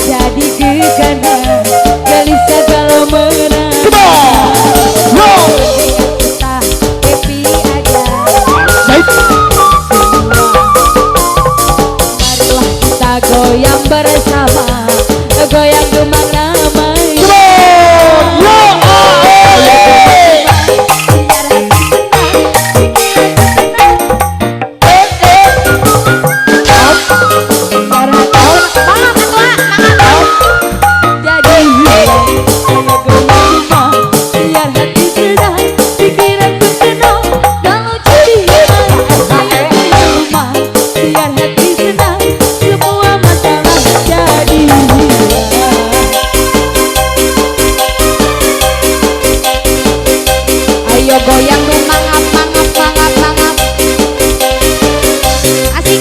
Jadi gegana gelisah kalau menang kita happy aja marilah kita goyang bersama goyang gemang namanya goyang tuh mangap mangap mangap mangap asik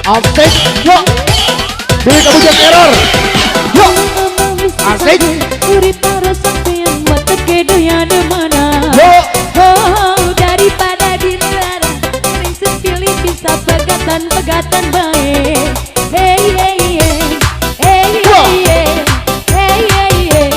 asik, yuk pilih kemudian error, yuk asik urip para sampeyan mata kedoyan mana yuk daripada di luar prinsip pilih bisa pegatan baik hey hey hey hey hey hey hey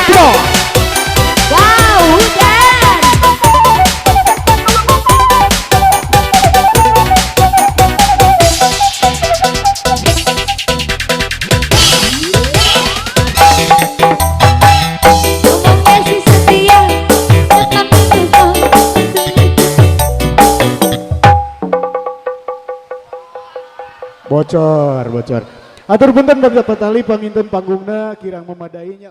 Come on. Wow, hujan. Ngomongnya si setia, tetapi besok. Bocor. Atur punten Bapak Patali panginten panggungna kirang memadainya.